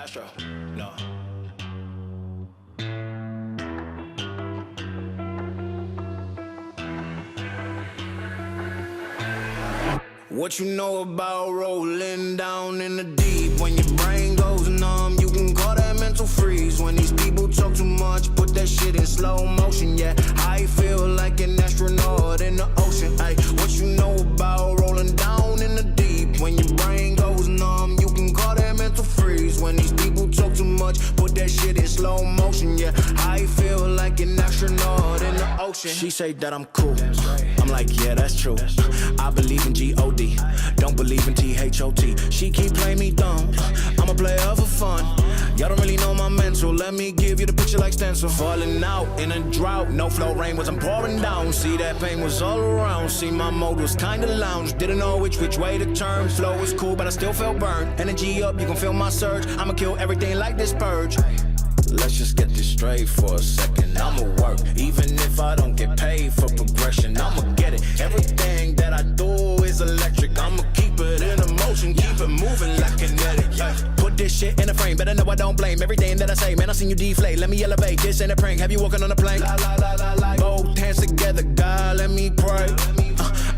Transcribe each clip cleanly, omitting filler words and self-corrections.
Astro, no. What you know about rolling down in the deep? When your brain goes numb, you can call that mental freeze. When these people talk too much, put that shit in slow motion. Yeah, I feel like an astronaut in the ocean. Ay, what you know about rolling down in the deep? When your brain goes numb, you can call that mental freeze. When these people talk too much, put that shit in slow motion. Yeah, I feel like an astronaut in the ocean. She say that I'm cool. I'm like, yeah, that's true. I believe in G-O-D. Don't believe in T-H-O-T. She keep playing me dumb. I'm a player for fun. Y'all don't really know my mental. Let me give you the picture like stencil. Falling out in a drought. No flow rain wasn't pouring down. See, that pain was all around. See, my mode was kinda lounge. Didn't know which way to turn. Flow was cool, but I still felt burned. Energy up, you can feel my surge. I'ma kill everything like this purge. Let's just get this straight for a second. I'ma work, even if I don't get paid for progression. I'ma get it. Everything that I do is electric. I'ma keep it in motion, keep it moving like kinetic. Put this shit in a frame, better know I don't blame everything that I say. Man, I seen you deflate. Let me elevate. This ain't a prank. Have you walking on a plane? Both hands together, God, let me pray.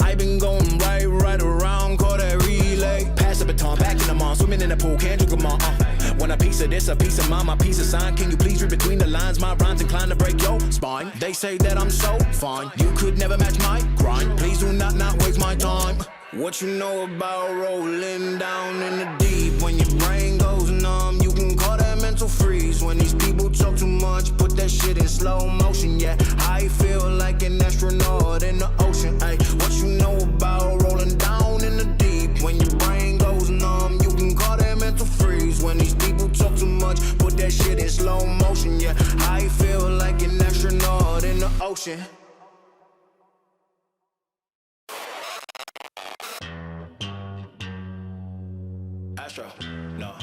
I been going right around, call that relay. Pass the baton, back in the mall, swimming in the pool, can't drink them all. Want a piece of this, a piece of mine, my piece of sign. Can you please read between the lines? My rhymes inclined to break your spine. They say that I'm so fine, you could never match my grind. Please do not waste my time. What you know about rolling down in the deep? When your brain goes numb, you can call that mental freeze. When these people talk too much, put that shit in slow motion. Yeah, I feel like an astronaut in the ocean. Ay, what you know about rolling down in the deep? When your brain goes numb, you can call that mental freeze. When these people talk too much, put that shit in slow motion. Yeah, I feel like an astronaut in the ocean. Astro, no.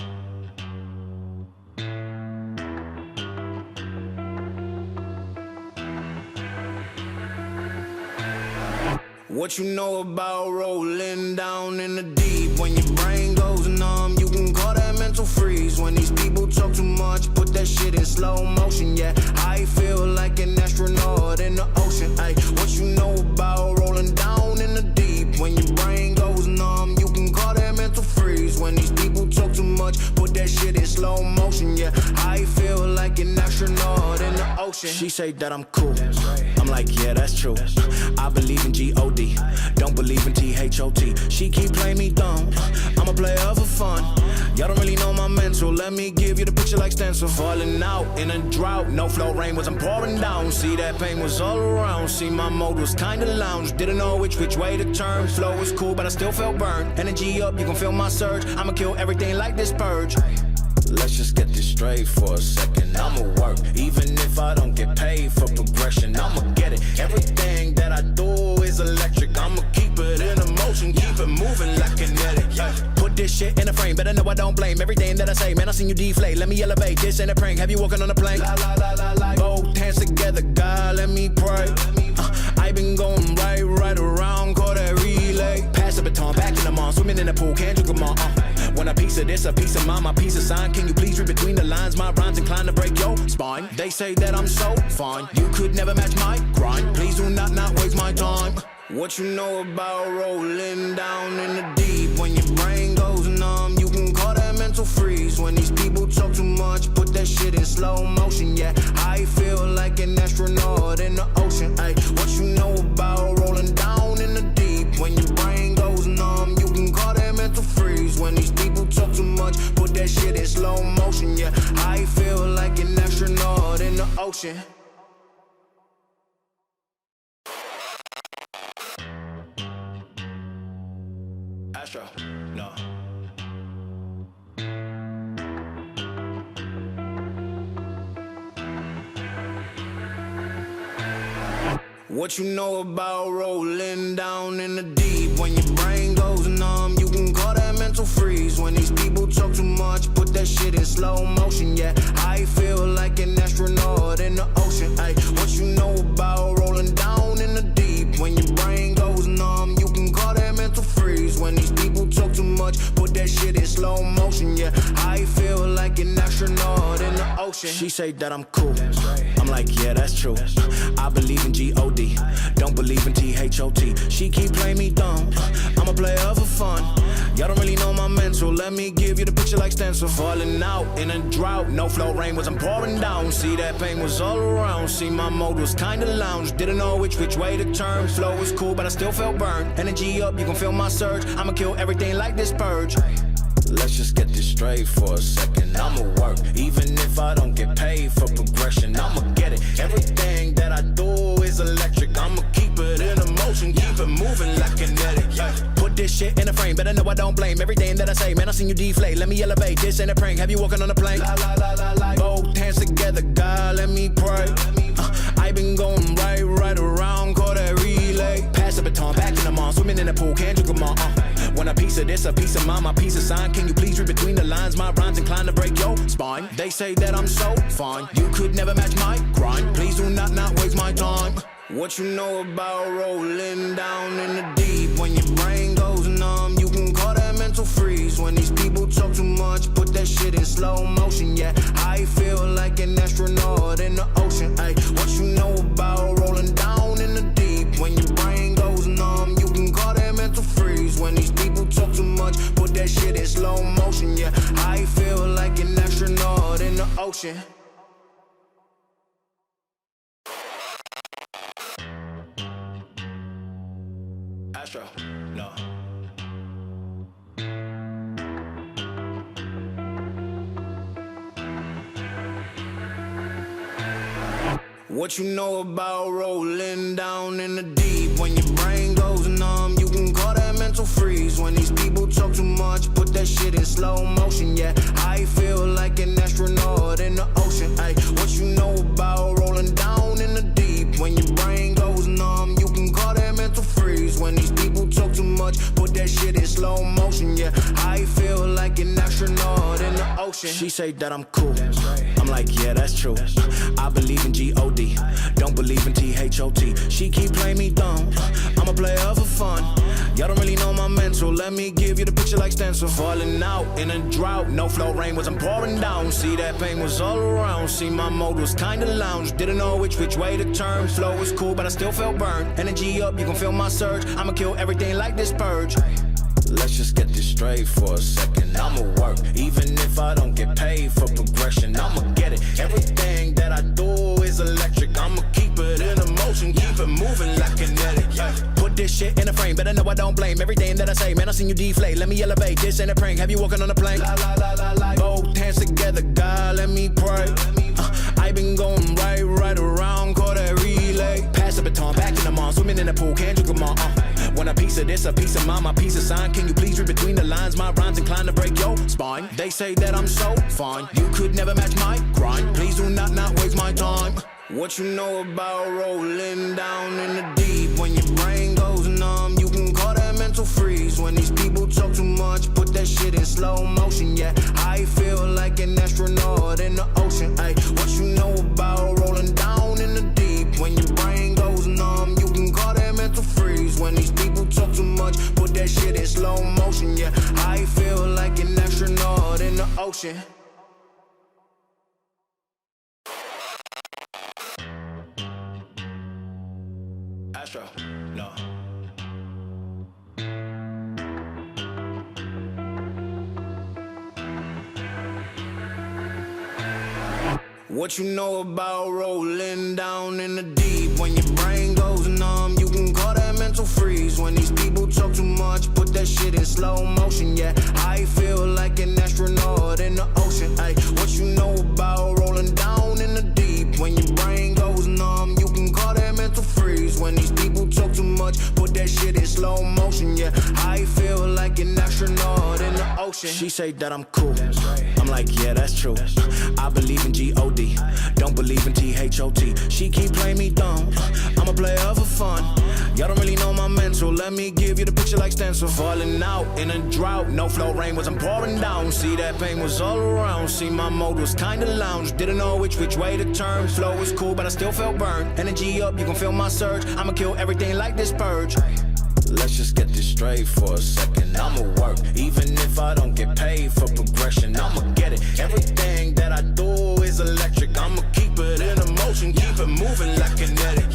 What you know about rolling down in the deep? When your brain goes numb, you can call that mental freeze. When these people talk too much, put that shit in slow motion. Yeah, I feel like an astronaut in the ocean. Ay, what you know about rolling down in the deep? When your brain goes numb, you can call that mental freeze. When these people talk too much, put that shit in slow motion. Yeah, I feel like an astronaut in the ocean. She say that I'm cool. I'm like, yeah, that's true. I believe in G-O-D. Don't believe in T-H-O-T. She keep playing me dumb. I'm a player for fun. Y'all don't really know my mental. Let me give you the picture like stencil. Falling out in a drought. No flow rain wasn't pouring down. See, that pain was all around. See, my mode was kinda lounge. Didn't know which way to turn. Flow was cool, but I still felt burned. Energy up, you can feel my surge. I'ma kill everything like this purge. Let's just get this straight for a second. I'ma work, even if I don't get paid for progression. I'ma get it. Everything that I do is electric. I'ma keep it in motion, keep it moving like kinetic. Put this shit in a frame, better know I don't blame everything that I say. Man, I seen you deflate. Let me elevate. This ain't a prank. Have you walking on a plane? Both hands together, God, let me pray. I been going right around, call that relay. Pass the baton, back in the mall, swimming in the pool, can't drink them all. Want a piece of this, a piece of mine, my piece of sign. Can you please read between the lines? My rhymes inclined to break your spine. They say that I'm so fine, you could never match my grind. Please do not waste my time. What you know about rolling down in the deep? When your brain goes numb, you can call that mental freeze. When these people talk too much, put that shit in slow motion. Yeah, I feel like an astronaut in the ocean. Ay, what you know about rolling down in the deep? When your brain goes numb, you can call that mental freeze. When these people talk too much, put that shit in slow motion. Yeah, I feel like an astronaut in the ocean. Astro, no. What you know about rolling down in the deep? When your brain goes numb, you can call that mental freeze. When these people talk too much, put that shit in slow motion. Yeah, I feel like an astronaut in the ocean. Ay, what you know about rolling down in the deep? When your brain goes numb, you can call that mental freeze. When these people talk too much, put that shit in slow motion, yeah. I feel like an astronaut in the ocean. She say that I'm cool, I'm like, yeah, that's true. I believe in G-O-D, don't believe in T-H-O-T. She keep playing me dumb, I'm a player for fun. Y'all don't really know my mental, let me give you the picture like stencil. Falling out in a drought, no flow rain wasn't pouring down. See that pain was all around, see my mode was kinda lounge. Didn't know which way to turn, flow was cool but I still felt burned. Energy up, you can feel my surge, I'ma kill everything like this purge. Let's just get this straight for a second. I'ma work, even if I don't get paid for progression. I'ma get it, everything that I do is electric. I'ma keep it in motion, keep it moving like kinetic. Put this shit in a frame, better know I don't blame everything that I say. Man, I seen you deflate, let me elevate, this ain't a prank. Have you walking on a plane? Both hands together, God, let me pray. I been going right around, call that relay. Pass the baton, back in the mall, swimming in the pool, can't drink them all. Want a piece of this, a piece of mine, my piece of sign. Can you please read between the lines? My rhymes inclined to break your spine. They say that I'm so fine, you could never match my grind. Please do not waste my time. What you know about rolling down in the deep? When your brain goes numb, you can call that mental freeze. When these people talk too much, put that shit in slow motion. Yeah, I feel like an astronaut in the ocean. Ay, what you know about rolling down in the deep? When your brain goes numb, you can call that mental freeze. When these people talk too much, put that shit in slow motion. Yeah, I feel like an astronaut in the ocean. Astro, no. What you know about rolling down in the deep? When your brain goes numb, you can call that mental freeze. When these people talk too much, put that shit in slow motion. Yeah, I feel like an astronaut in the ocean. Ay, what you know about rolling down in the deep? When your brain goes numb, you can call that mental freeze. When these people talk too much, put that shit in slow motion. Yeah, I feel like an astronaut in the ocean. She say that I'm cool, I'm like, yeah, that's true. I believe in G-O-D, don't believe in T-H-O-T. She keep playing me dumb, I'm a player for fun. Y'all don't really know my mental, let me give you the picture like stencil. Falling out in a drought, no flow rain wasn't pouring down. See that pain was all around, see my mode was kinda lounge. Didn't know which way to turn, flow was cool but I still felt burned. Energy up, you can feel my surge, I'ma kill everything like this purge. Let's just get this straight for a second. I'ma work, even if I don't get paid for progression. I'ma get it, everything that I do is electric. I'ma keep it in motion, keep it moving like kinetic. Put this shit in a frame, better know I don't blame everything that I say. Man, I seen you deflate, let me elevate, this ain't a prank. Have you walking on a plane? Both hands together, God, let me pray. I been going right around, call that relay. Pass the baton, back in the mall, swimming in the pool, can't drink them all. Want a piece of this, a piece of mine, my piece of sign. Can you please read between the lines? My rhymes inclined to break your spine. They say that I'm so fine, you could never match my grind. Please do not waste my time. What you know about rolling down in the deep? When your brain goes numb, you can call that mental freeze. When these people talk too much, put that shit in slow motion. Yeah, I feel like an astronaut in the ocean. Ay, what you know about rolling down in the deep? When your brain goes numb, you can call that mental freeze. When these people talk too much, put that shit in slow motion. Yeah, I feel like an astronaut in the ocean. Astro, no. What you know about rolling down in the deep? When your brain goes numb, you can call that mental freeze. When these people talk too much, put that shit in slow motion. Yeah, I feel like an astronaut in the ocean. Ay, what you know about rolling down in the deep? When your brain goes numb, you can call that mental freeze. When these people talk too much, put that shit in slow motion. Yeah, I feel like an astronaut in the ocean. She say that I'm cool, I'm like, yeah, that's true. I believe in G-O-D, don't believe in T-H-O-T. She keep playing me dumb, I'm a player for fun. Y'all don't really know my mental, let me give you the picture like stencil. Falling out in a drought, no flow rain wasn't pouring down. See that pain was all around, see my mode was kinda lounge. Didn't know which way to turn, flow was cool but I still felt burned. Energy up, you can feel my surge, I'ma kill everything like this purge. let's just get this straight for a second. I'ma work, even if I don't get paid for progression. I'ma get it, everything that I do is electric. I'ma keep it in motion, keep it moving like kinetic.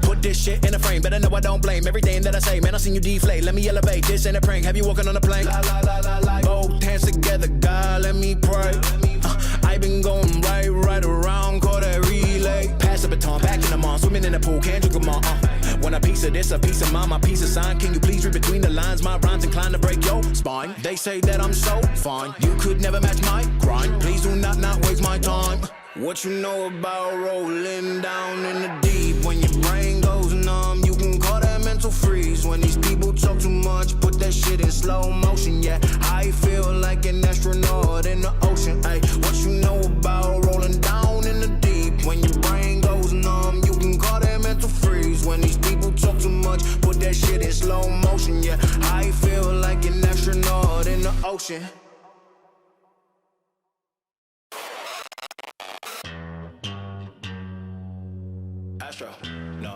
Put this shit in a frame, better know I don't blame everything that I say. Man, I seen you deflate, let me elevate. This ain't a prank, have you walking on a plane? Both hands together, God, let me pray. I been going right around, call that relay. Pass the baton, back in the mall, swimming in the pool, can't drink them all. Want a piece of this, a piece of mine, my piece of sign. Can you please read between the lines? My rhymes inclined to break your spine. They say that I'm so fine, you could never match my grind. Please do not waste my time. What you know about rolling down in the deep? When your brain goes numb, you can call that mental freeze. When these people talk too much, put that shit in slow motion. Yeah, I feel like an astronaut in the ocean. Ay, what you know about rolling down in the deep? When your brain goes numb, you can call that mental freeze. When these people talk too much, put that shit in slow motion. Yeah, I feel like an astronaut in the ocean. Astro, no.